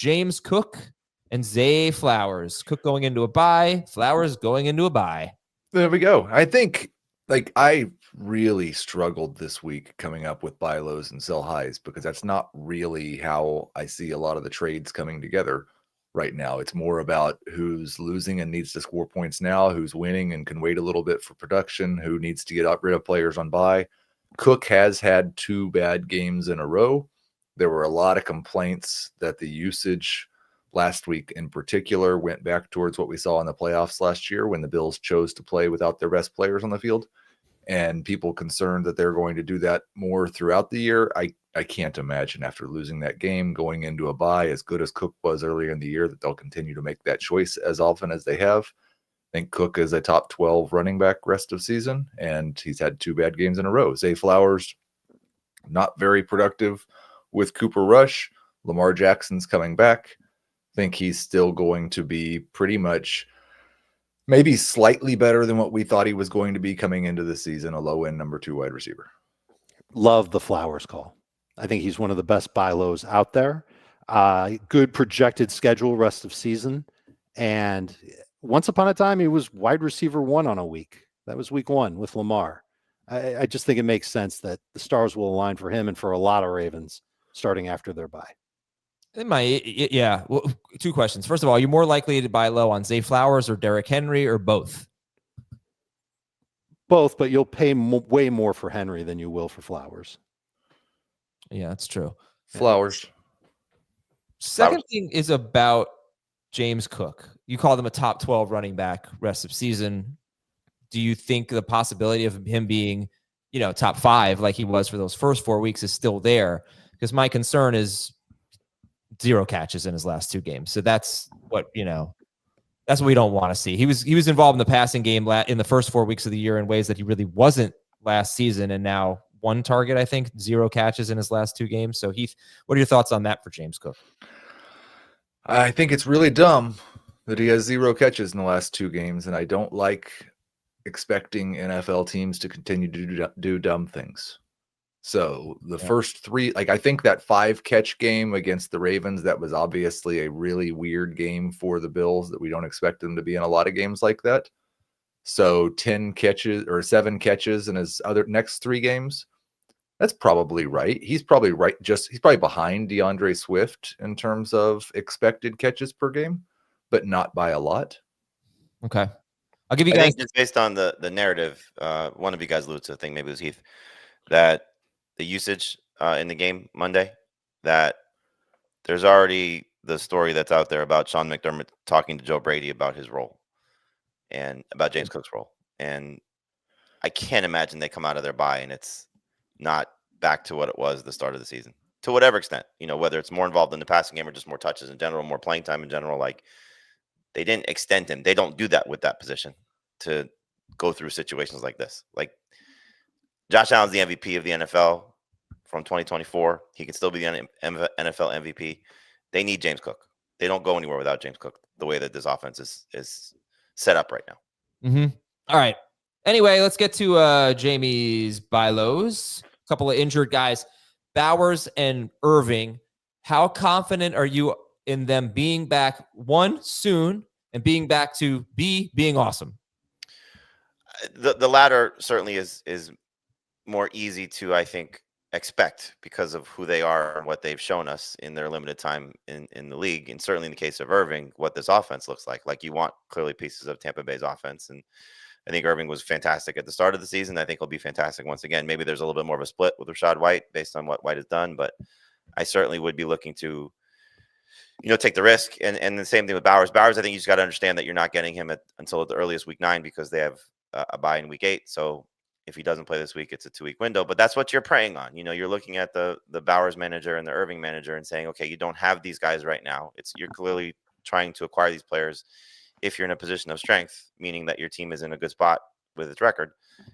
James Cook and Zay Flowers. Cook going into a bye, Flowers going into a bye. There we go. I think I really struggled this week coming up with buy lows and sell highs because that's not really how I see a lot of the trades coming together right now. It's more about who's losing and needs to score points now, who's winning and can wait a little bit for production, who needs to get rid of players on buy. Cook has had 2 bad games in a row. There were a lot of complaints that the usage last week in particular went back towards what we saw in the playoffs last year when the Bills chose to play without their best players on the field, and people concerned that they're going to do that more throughout the year. I can't imagine after losing that game going into a bye as good as Cook was earlier in the year that they'll continue to make that choice as often as they have. I think Cook is a top 12 running back rest of season, and he's had 2 bad games in a row. Zay Flowers, not very productive with Cooper Rush. Lamar Jackson's coming back. Think he's still going to be pretty much maybe slightly better than what we thought he was going to be coming into the season, a low-end number 2 wide receiver. Love the Flowers call. I think he's one of the best buy lows out there. Good projected schedule rest of season. And once upon a time, he was wide receiver 1 on a week. That was week 1 with Lamar. I just think it makes sense that the stars will align for him and for a lot of Ravens starting after their bye. Yeah. Well, 2 questions. First of all, are you more likely to buy low on Zay Flowers or Derrick Henry or both? Both, but you'll pay way more for Henry than you will for Flowers. Yeah, that's true. Flowers. Second thing is about James Cook. You call them a top 12 running back rest of season. Do you think the possibility of him being, top 5 like he was for those first 4 weeks is still there? Because my concern is 0 catches in his last 2 games. So that's what we don't want to see. He was involved in the passing game in the first 4 weeks of the year in ways that he really wasn't last season. And now 1 target, I think, 0 catches in his last 2 games. So Heath, what are your thoughts on that for James Cook? I think it's really dumb that he has 0 catches in the last 2 games. And I don't like expecting NFL teams to continue to do dumb things. So the first 3, I think that 5 catch game against the Ravens, that was obviously a really weird game for the Bills that we don't expect them to be in a lot of games like that. So 10 catches or 7 catches in his next 3 games, that's probably right. He's probably right. He's probably behind DeAndre Swift in terms of expected catches per game, but not by a lot. Okay. I'll give you guys. I think just based on the narrative, one of you guys alluded to, I think maybe it was Heath, that the usage in the game Monday, that there's already the story that's out there about Sean McDermott talking to Joe Brady about his role and about James Cook's role. And I can't imagine they come out of their bye and it's not back to what it was at the start of the season, to whatever extent, whether it's more involved in the passing game or just more touches in general, more playing time in general. Like, they didn't extend him. They don't do that with that position to go through situations like this. Like, Josh Allen's the MVP of the NFL from 2024. He can still be the NFL MVP. They need James Cook. They don't go anywhere without James Cook, the way that this offense is set up right now. Mm-hmm. All right. Anyway, let's get to Jamie's buy lows. A couple of injured guys, Bowers and Irving. How confident are you in them being back, 1, soon, and being back to B, being awesome? The latter certainly is more easy to, I think, expect because of who they are and what they've shown us in their limited time in the league. And certainly in the case of Irving, what this offense looks like. Like, you want clearly pieces of Tampa Bay's offense. And I think Irving was fantastic at the start of the season. I think he'll be fantastic once again. Maybe there's a little bit more of a split with Rashad White based on what White has done, but I certainly would be looking to, take the risk. And the same thing with Bowers. Bowers, I think you just got to understand that you're not getting him until the earliest week 9 because they have a bye in week 8. So if he doesn't play this week, it's a 2-week window. But that's what you're preying on. You're looking at the Bowers manager and the Irving manager and saying, okay, you don't have these guys right now. You're clearly trying to acquire these players if you're in a position of strength, meaning that your team is in a good spot with its record,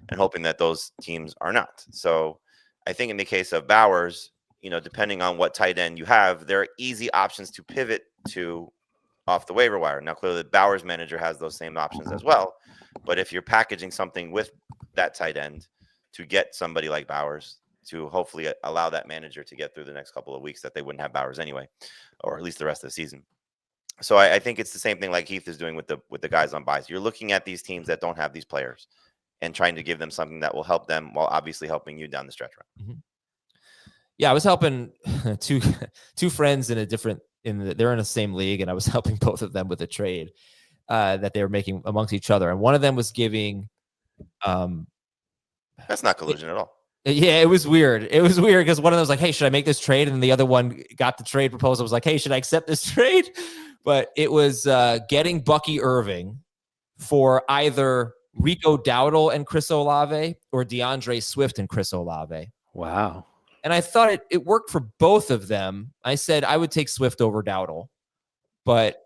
and hoping that those teams are not. So I think in the case of Bowers, depending on what tight end you have, there are easy options to pivot to off the waiver wire. Now, clearly, the Bowers manager has those same options as well. But if you're packaging something with that tight end to get somebody like Bowers, to hopefully allow that manager to get through the next couple of weeks that they wouldn't have Bowers anyway, or at least the rest of the season. So I think it's the same thing like Heath is doing with the guys on buys. You're looking at these teams that don't have these players and trying to give them something that will help them while obviously helping you down the stretch run. Mm-hmm. Yeah, I was helping two friends they're in the same league, and I was helping both of them with a trade that they were making amongst each other. And one of them was giving that's not collusion at all. Yeah, it was weird. It was weird because one of them was like, hey, should I make this trade? And the other one got the trade proposal, was like, hey, should I accept this trade? But it was getting Bucky Irving for either Rico Dowdle and Chris Olave or DeAndre Swift and Chris Olave. Wow. And I thought it worked for both of them. I said I would take Swift over Dowdle. But,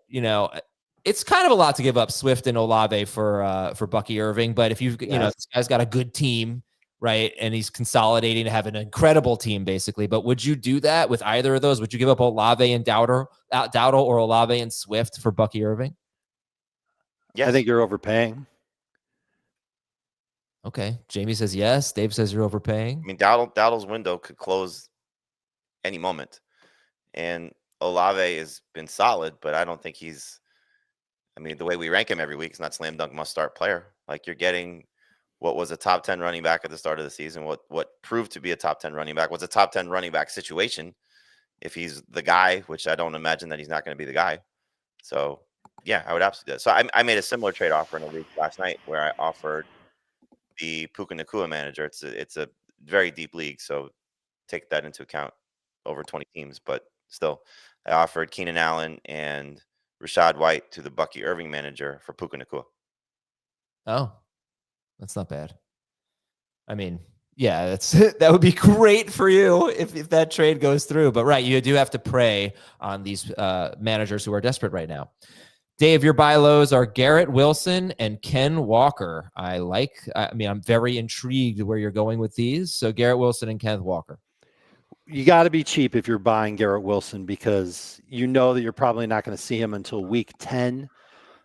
it's kind of a lot to give up Swift and Olave for Bucky Irving. But if this guy's got a good team, right, and he's consolidating to have an incredible team, basically. But would you do that with either of those? Would you give up Olave and Dowdle or Olave and Swift for Bucky Irving? Yes. I think you're overpaying. Okay. Jamie says yes. Dave says you're overpaying. I mean, Dowdle's window could close any moment. And Olave has been solid, but I don't think the way we rank him every week is not slam dunk must start player. Like, you're getting what was a top 10 running back at the start of the season, what proved to be a top 10 running back, was a top 10 running back situation. If he's the guy, which I don't imagine that he's not going to be the guy. So yeah, I would absolutely do that. So I made a similar trade offer in a league last night where I offered the Puka Nacua manager. It's a very deep league, so take that into account, over 20 teams, but still I offered Keenan Allen and Rashad White to the Bucky Irving manager for Puka Nacua. Oh, that's not bad. I mean, yeah, that would be great for you if that trade goes through. But right, you do have to prey on these managers who are desperate right now. Dave, your buy lows are Garrett Wilson and Ken Walker. I'm very intrigued where you're going with these. So Garrett Wilson and Kenneth Walker. You got to be cheap if you're buying Garrett Wilson because you know that you're probably not going to see him until week 10.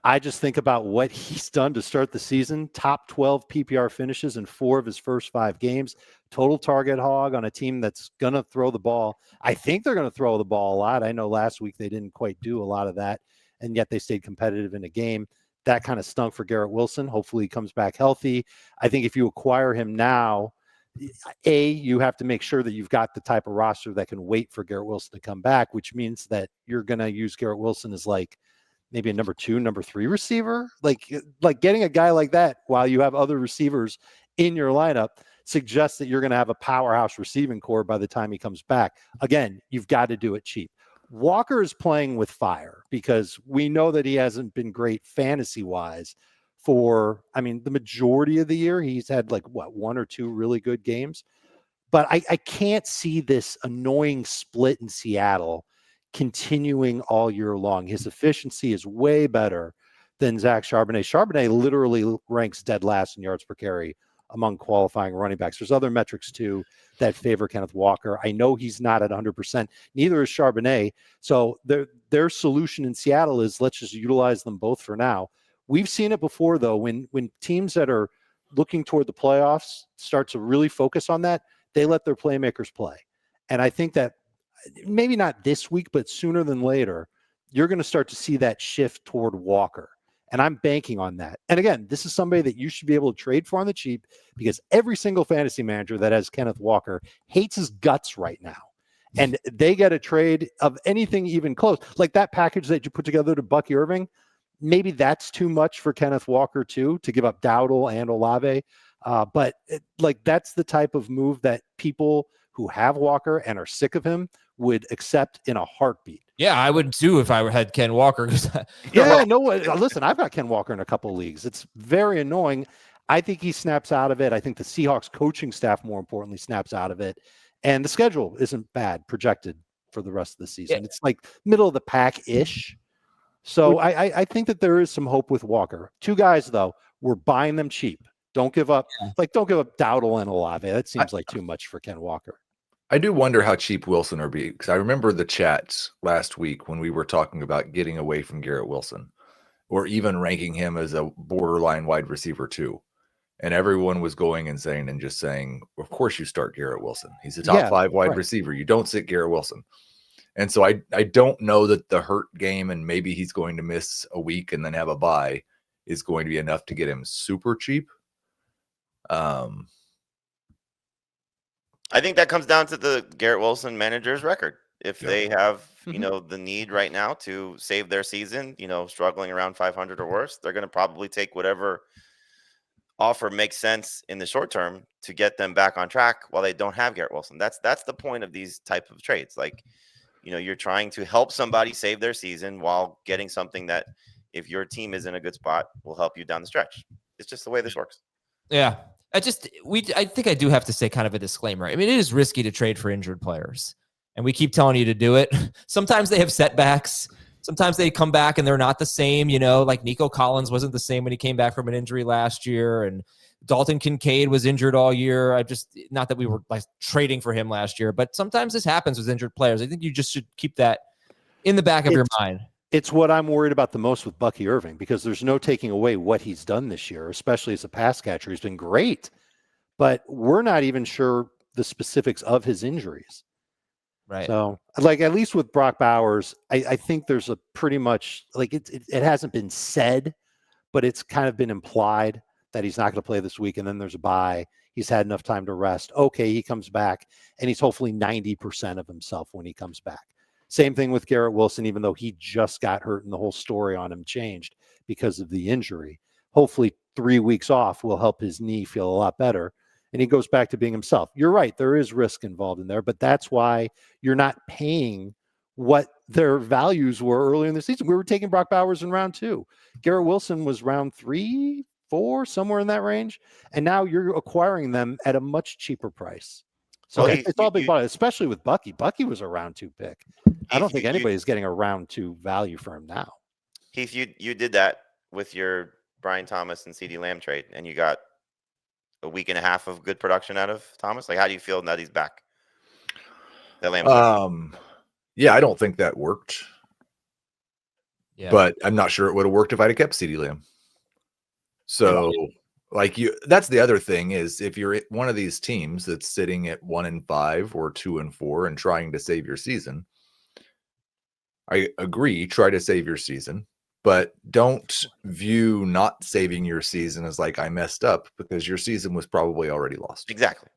I just think about what he's done to start the season. Top 12 PPR finishes in 4 of his first 5 games. Total target hog on a team that's going to throw the ball. I think they're going to throw the ball a lot. I know last week they didn't quite do a lot of that, and yet they stayed competitive in a game. That kind of stunk for Garrett Wilson. Hopefully he comes back healthy. I think if you acquire him now, you have to make sure that you've got the type of roster that can wait for Garrett Wilson to come back, which means that you're going to use Garrett Wilson as like maybe a number 2, number 3 receiver. Like getting a guy like that while you have other receivers in your lineup suggests that you're going to have a powerhouse receiving core by the time he comes back. Again, you've got to do it cheap. Walker is playing with fire because we know that he hasn't been great fantasy-wise for, the majority of the year. He's had 1 or 2 really good games. But I can't see this annoying split in Seattle continuing all year long. His efficiency is way better than Zach Charbonnet. Charbonnet literally ranks dead last in yards per carry among qualifying running backs. There's other metrics too that favor Kenneth Walker. I know he's not at 100%. Neither is Charbonnet. So their solution in Seattle is let's just utilize them both for now. We've seen it before, though, when teams that are looking toward the playoffs start to really focus on that, they let their playmakers play. And I think that maybe not this week, but sooner than later, you're going to start to see that shift toward Walker. And I'm banking on that. And again, this is somebody that you should be able to trade for on the cheap because every single fantasy manager that has Kenneth Walker hates his guts right now. And they get a trade of anything even close. Like that package that you put together to Bucky Irving, maybe that's too much for Kenneth Walker too, to give up Dowdle and Olave. But that's the type of move that people who have Walker and are sick of him would accept in a heartbeat. Yeah, I would too if I had Ken Walker. Listen, I've got Ken Walker in a couple of leagues. It's very annoying. I think he snaps out of it. I think the Seahawks coaching staff, more importantly, snaps out of it. And the schedule isn't bad projected for the rest of the season. Yeah. It's like middle of the pack-ish. So I think that there is some hope with Walker. 2 guys, though, we're buying them cheap. Don't give up Dowdle and Olave. That seems like too much for Ken Walker. I do wonder how cheap Wilson will be because I remember the chats last week when we were talking about getting away from Garrett Wilson or even ranking him as a borderline wide receiver too. And everyone was going insane and just saying, of course you start Garrett Wilson. He's a top 5 wide receiver. You don't sit Garrett Wilson. And so I don't know that the hurt game and maybe he's going to miss a week and then have a bye is going to be enough to get him super cheap. I think that comes down to the Garrett Wilson manager's record. If they have, the need right now to save their season, struggling around 500 or worse, they're going to probably take whatever offer makes sense in the short term to get them back on track while they don't have Garrett Wilson. That's the point of these type of trades. Like, you're trying to help somebody save their season while getting something that, if your team is in a good spot, will help you down the stretch. It's just the way this works. Yeah. I think I do have to say kind of a disclaimer. I mean, it is risky to trade for injured players, and we keep telling you to do it. Sometimes they have setbacks. Sometimes they come back and they're not the same, like Nico Collins wasn't the same when he came back from an injury last year. And Dalton Kincaid was injured all year. Not that we were like trading for him last year, but sometimes this happens with injured players. I think you just should keep that in the back of your mind. It's what I'm worried about the most with Bucky Irving, because there's no taking away what he's done this year, especially as a pass catcher. He's been great, but we're not even sure the specifics of his injuries. Right. So, like, at least with Brock Bowers, I think there's a pretty much, like, it hasn't been said, but it's kind of been implied that he's not going to play this week. And then there's a bye. He's had enough time to rest. Okay, he comes back, and he's hopefully 90% of himself when he comes back. Same thing with Garrett Wilson, even though he just got hurt and the whole story on him changed because of the injury. Hopefully 3 weeks off will help his knee feel a lot better, and he goes back to being himself. You're right. There is risk involved in there, but that's why you're not paying what their values were earlier in the season. We were taking Brock Bowers in round 2. Garrett Wilson was round 3, 4, somewhere in that range. And now you're acquiring them at a much cheaper price. So it's all big body, especially with Bucky. Bucky was a round 2 pick. I don't think anybody's getting a round 2 value for him now. Heath, you did that with your Brian Thomas and CeeDee Lamb trade, and you got a week and a half of good production out of Thomas. Like, how do you feel now that he's back? That Lamb. Yeah, I don't think that worked. Yeah. But I'm not sure it would have worked if I'd have kept CeeDee Lamb. So, that's the other thing is, if you're one of these teams that's sitting at 1-5 or 2-4 and trying to save your season, I agree, try to save your season, but don't view not saving your season as like, I messed up, because your season was probably already lost. Exactly.